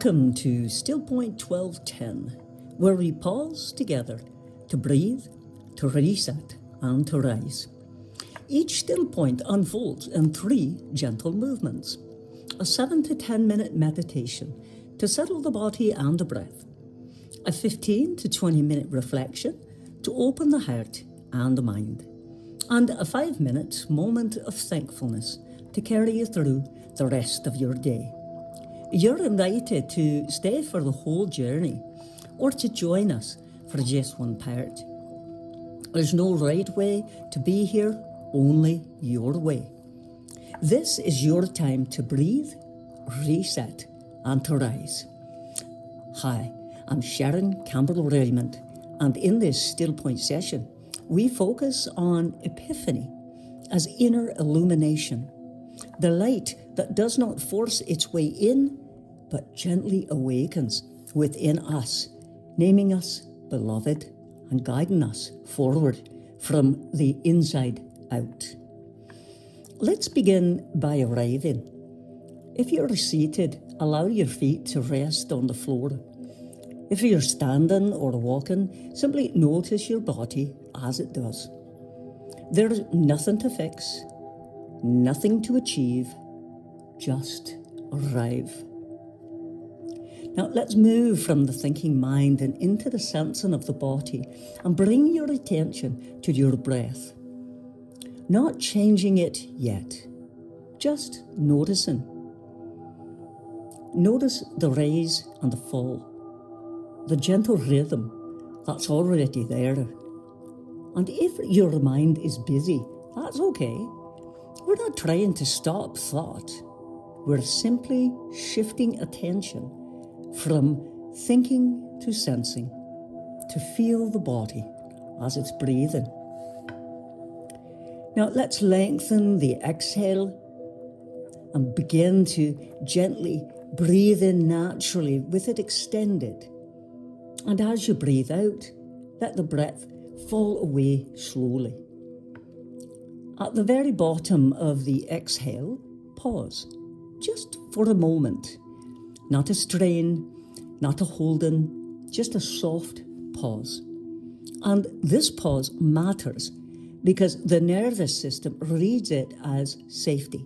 Welcome to Still Point 1210, where we pause together to breathe, to reset, and to rise. Each still point unfolds in 3 gentle movements. A 7 to 10 minute meditation to settle the body and the breath. A 15 to 20 minute reflection to open the heart and the mind. And a 5-minute moment of thankfulness to carry you through the rest of your day. You're invited to stay for the whole journey or to join us for just one part. There's no right way to be here, only your way. This is your time to breathe, reset, and to rise. Hi, I'm Sharon, Campbell-Rayment, and in this Still Point session, we focus on Epiphany as inner illumination, the light that does not force its way in, but gently awakens within us, naming us beloved and guiding us forward from the inside out. Let's begin by arriving. If you're seated, allow your feet to rest on the floor. If you're standing or walking, simply notice your body as it does. There's nothing to fix, nothing to achieve, just arrive. Now let's move from the thinking mind and into the sensing of the body and bring your attention to your breath. Not changing it yet, just noticing. Notice the rise and the fall, the gentle rhythm that's already there. And if your mind is busy, that's okay. We're not trying to stop thought. We're simply shifting attention from thinking to sensing, to feel the body as it's breathing. Now let's lengthen the exhale and begin to gently breathe in naturally with it extended. And as you breathe out, let the breath fall away slowly. At the very bottom of the exhale, pause, just for a moment. Not a strain, not a holding, just a soft pause. And this pause matters because the nervous system reads it as safety.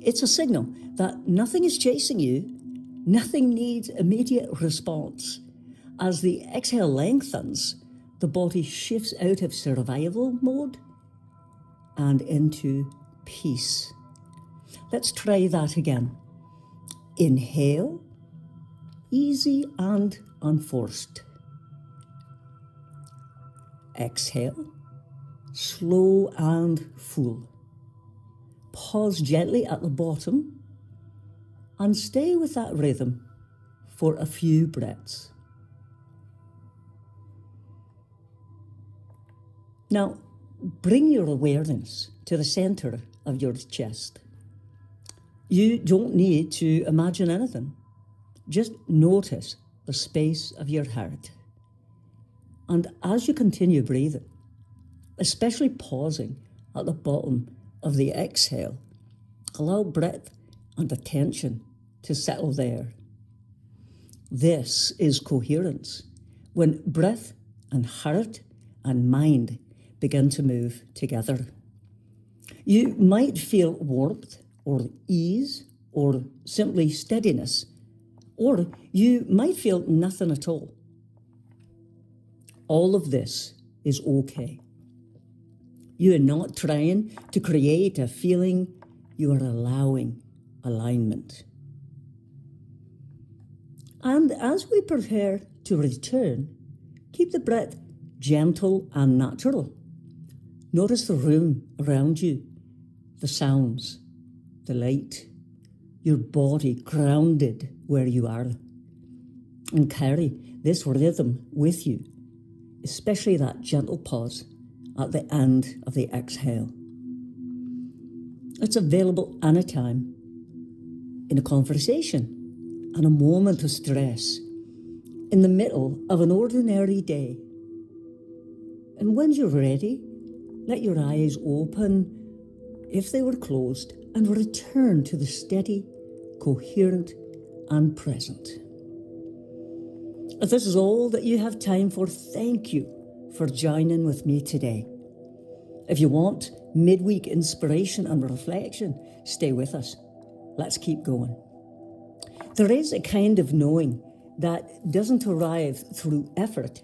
It's a signal that nothing is chasing you, nothing needs immediate response. As the exhale lengthens, the body shifts out of survival mode and into peace. Let's try that again. Inhale, easy and unforced. Exhale, slow and full. Pause gently at the bottom and stay with that rhythm for a few breaths. Now, bring your awareness to the center of your chest. You don't need to imagine anything. Just notice the space of your heart. And as you continue breathing, especially pausing at the bottom of the exhale, allow breath and attention to settle there. This is coherence, when breath and heart and mind begin to move together. You might feel warmth or ease or simply steadiness, or you might feel nothing at all. All of this is okay. You are not trying to create a feeling, you are allowing alignment. And as we prepare to return, keep the breath gentle and natural. Notice the room around you, the sounds, the light, your body grounded where you are. And carry this rhythm with you, especially that gentle pause at the end of the exhale. It's available anytime, in a conversation, and a moment of stress, in the middle of an ordinary day. And when you're ready, let your eyes open if they were closed and return to the steady, coherent, and present. If this is all that you have time for, thank you for joining with me today. If you want midweek inspiration and reflection, stay with us. Let's keep going. There is a kind of knowing that doesn't arrive through effort.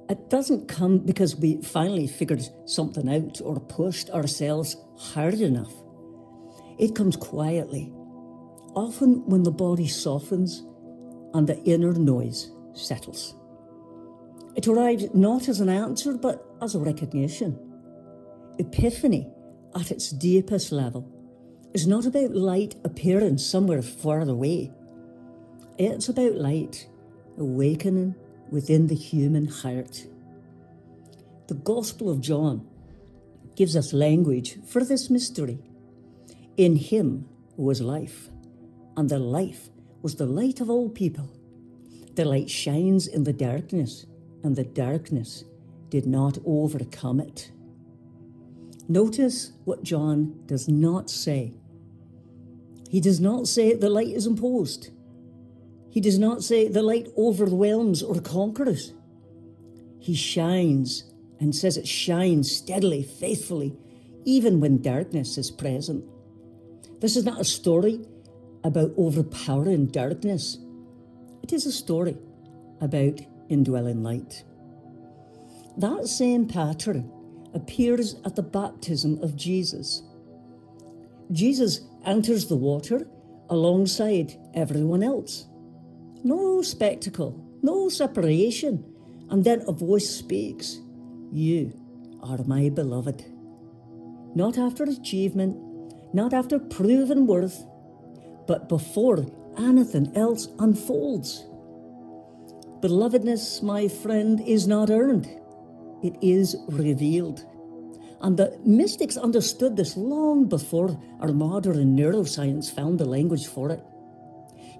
It doesn't come because we finally figured something out or pushed ourselves hard enough. It comes quietly, often when the body softens and the inner noise settles. It arrives not as an answer, but as a recognition. Epiphany, at its deepest level, is not about light appearing somewhere far away. It's about light awakening within the human heart. The Gospel of John gives us language for this mystery. In him was life, and the life was the light of all people. The light shines in the darkness, and the darkness did not overcome it. Notice what John does not say. He does not say the light is imposed. He does not say the light overwhelms or conquers. He shines and says it shines steadily, faithfully, even when darkness is present. This is not a story about overpowering darkness. It is a story about indwelling light. That same pattern appears at the baptism of Jesus. Jesus enters the water alongside everyone else. No spectacle, no separation, and then a voice speaks, "You are my beloved." Not after achievement, not after proven worth, but before anything else unfolds. Belovedness, my friend, is not earned. It is revealed. And the mystics understood this long before our modern neuroscience found the language for it.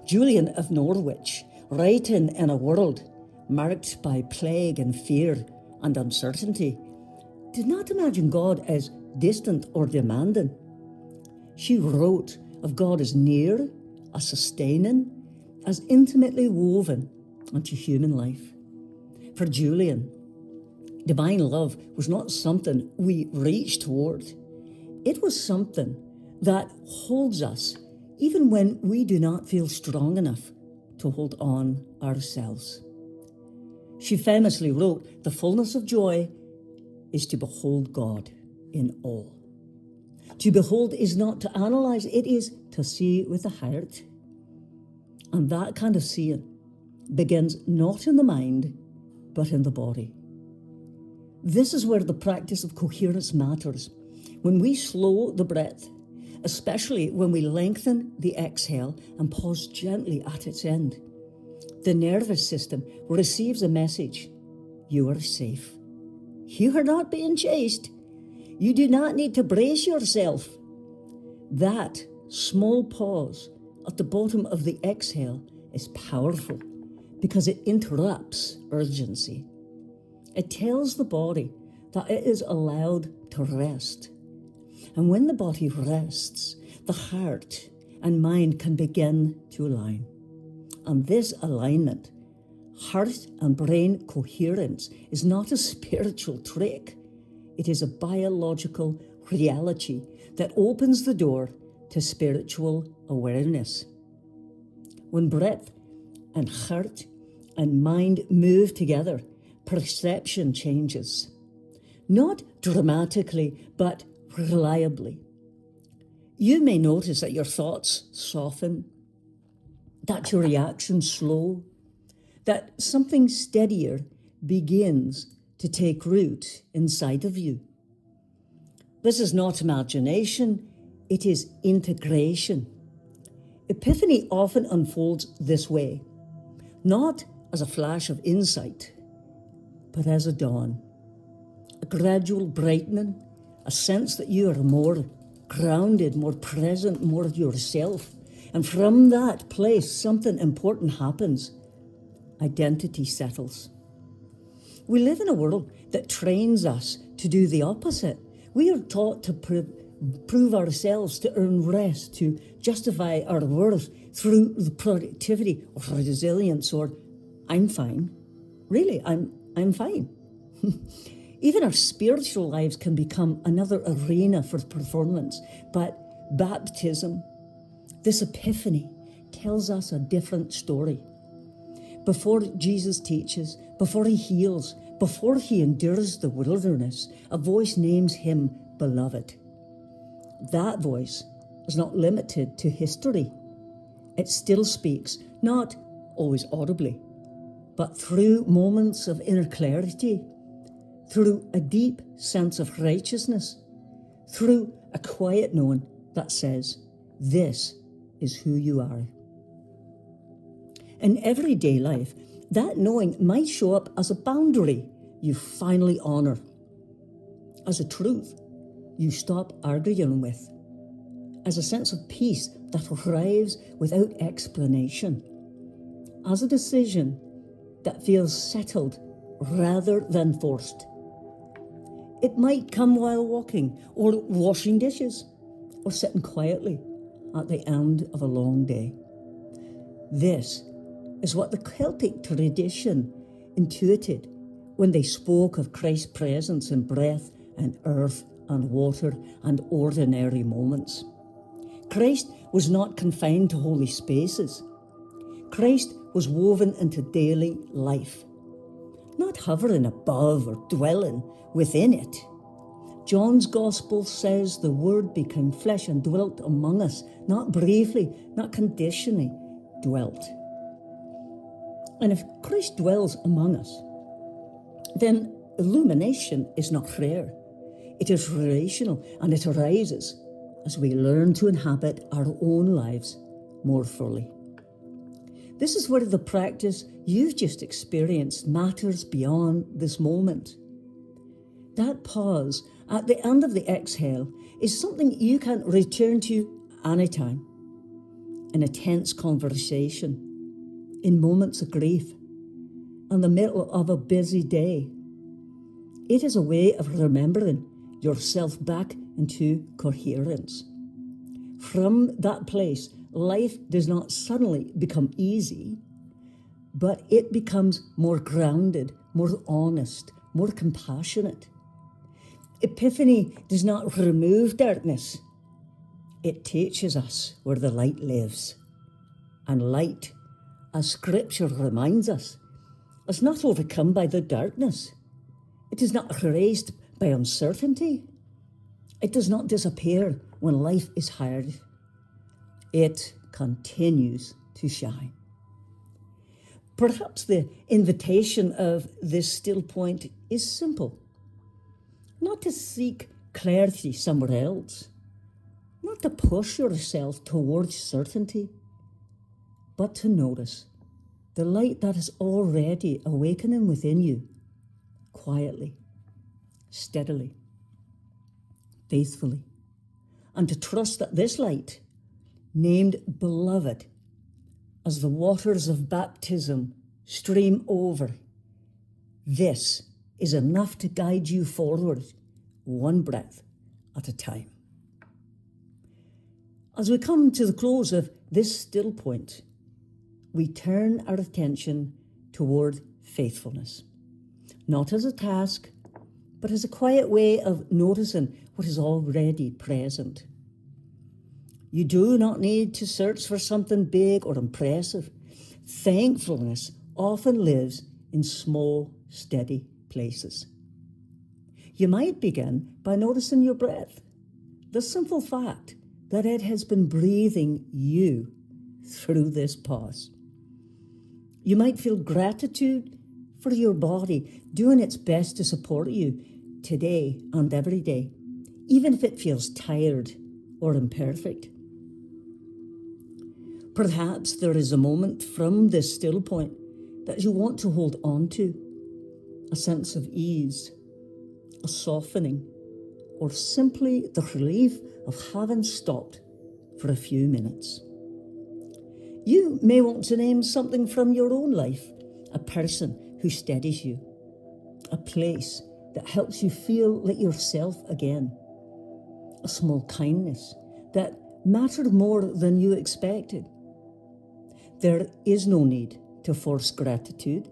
Julian of Norwich, writing in a world marked by plague and fear and uncertainty, did not imagine God as distant or demanding. She wrote of God as near, as sustaining, as intimately woven into human life. For Julian, divine love was not something we reach toward. It was something that holds us even when we do not feel strong enough to hold on ourselves. She famously wrote, "The fullness of joy is to behold God in all." To behold is not to analyze, it is to see with the heart. And that kind of seeing begins not in the mind, but in the body. This is where the practice of coherence matters. When we slow the breath, especially when we lengthen the exhale and pause gently at its end, the nervous system receives a message. You are safe. You are not being chased. You do not need to brace yourself. That small pause at the bottom of the exhale is powerful because it interrupts urgency. It tells the body that it is allowed to rest. And when the body rests, the heart and mind can begin to align. And this alignment, heart and brain coherence, is not a spiritual trick. It is a biological reality that opens the door to spiritual awareness. When breath and heart and mind move together, perception changes. Not dramatically, but reliably. You may notice that your thoughts soften, that your reactions slow, that something steadier begins to take root inside of you. This is not imagination, it is integration. Epiphany often unfolds this way, not as a flash of insight, but as a dawn, a gradual brightening, a sense that you are more grounded, more present, more yourself. And from that place, something important happens. Identity settles. We live in a world that trains us to do the opposite. We are taught to prove ourselves, to earn rest, to justify our worth through the productivity or resilience or I'm fine. Really, I'm fine. Even our spiritual lives can become another arena for performance, but baptism, this epiphany, tells us a different story. Before Jesus teaches, before he heals, before he endures the wilderness, a voice names him beloved. That voice is not limited to history. It still speaks, not always audibly, but through moments of inner clarity, through a deep sense of righteousness, through a quiet knowing that says, this is who you are. In everyday life, that knowing might show up as a boundary you finally honour, as a truth you stop arguing with, as a sense of peace that arrives without explanation, as a decision that feels settled rather than forced. It might come while walking or washing dishes or sitting quietly at the end of a long day. This is what the Celtic tradition intuited when they spoke of Christ's presence in breath and earth and water and ordinary moments. Christ was not confined to holy spaces. Christ was woven into daily life, not hovering above or dwelling within it. John's Gospel says the Word became flesh and dwelt among us, not briefly, not conditionally, dwelt. And if Christ dwells among us, then illumination is not rare. It is relational, and it arises as we learn to inhabit our own lives more fully. This is where the practice you've just experienced matters beyond this moment. That pause at the end of the exhale is something you can return to anytime, in a tense conversation, in moments of grief, in the middle of a busy day. It is a way of remembering yourself back into coherence. From that place, life does not suddenly become easy, but it becomes more grounded, more honest, more compassionate. Epiphany does not remove darkness. It teaches us where the light lives. And light, as Scripture reminds us, is not overcome by the darkness. It is not erased by uncertainty. It does not disappear when life is hard. It continues to shine. Perhaps the invitation of this still point is simple. Not to seek clarity somewhere else, not to push yourself towards certainty, but to notice the light that is already awakening within you, quietly, steadily, faithfully, and to trust that this light, named beloved, as the waters of baptism stream over, this is enough to guide you forward, one breath at a time. As we come to the close of this still point, we turn our attention toward faithfulness, not as a task, but as a quiet way of noticing what is already present. You do not need to search for something big or impressive. Thankfulness often lives in small, steady places. You might begin by noticing your breath, the simple fact that it has been breathing you through this pause. You might feel gratitude for your body doing its best to support you today and every day, even if it feels tired or imperfect. Perhaps there is a moment from this still point that you want to hold on to, a sense of ease, a softening, or simply the relief of having stopped for a few minutes. You may want to name something from your own life, a person who steadies you, a place that helps you feel like yourself again, a small kindness that mattered more than you expected, There is no need to force gratitude.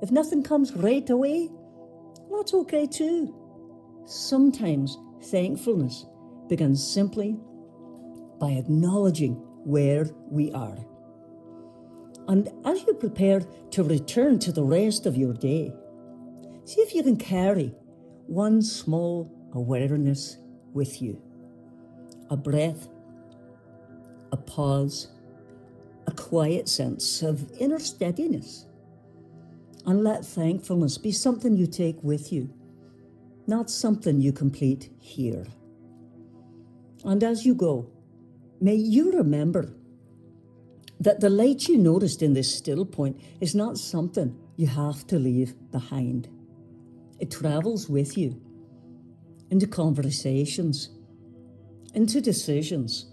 If nothing comes right away, that's okay too. Sometimes thankfulness begins simply by acknowledging where we are. And as you prepare to return to the rest of your day, see if you can carry one small awareness with you. A breath, a pause, a quiet sense of inner steadiness. And let thankfulness be something you take with you, not something you complete here. And as you go, may you remember that the light you noticed in this still point is not something you have to leave behind. It travels with you into conversations, into decisions,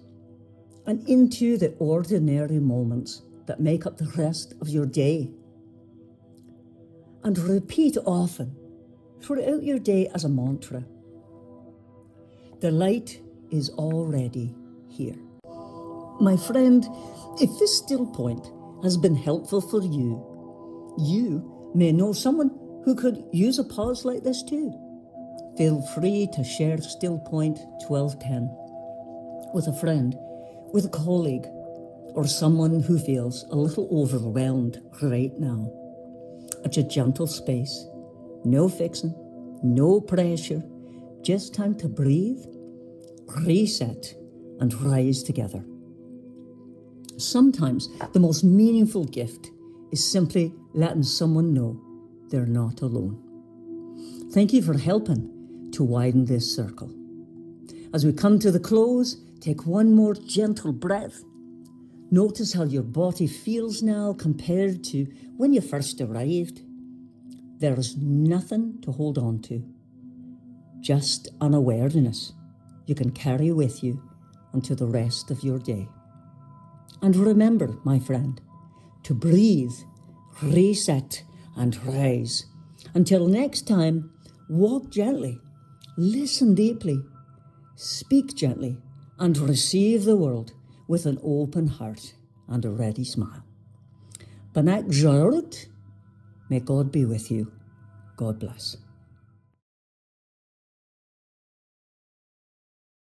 and into the ordinary moments that make up the rest of your day. And repeat often throughout your day as a mantra. The light is already here. My friend, if this still point has been helpful for you, you may know someone who could use a pause like this too. Feel free to share Still Point 1210 with a friend, with a colleague, or someone who feels a little overwhelmed right now. It's a gentle space, no fixing, no pressure, just time to breathe, reset, and rise together. Sometimes the most meaningful gift is simply letting someone know they're not alone. Thank you for helping to widen this circle. As we come to the close, take one more gentle breath. Notice how your body feels now compared to when you first arrived. There is nothing to hold on to, just an awareness you can carry with you until the rest of your day. And remember, my friend, to breathe, reset, and rise. Until next time, walk gently, listen deeply, speak gently, and receive the world with an open heart and a ready smile. Banak Jarut, may God be with you. God bless.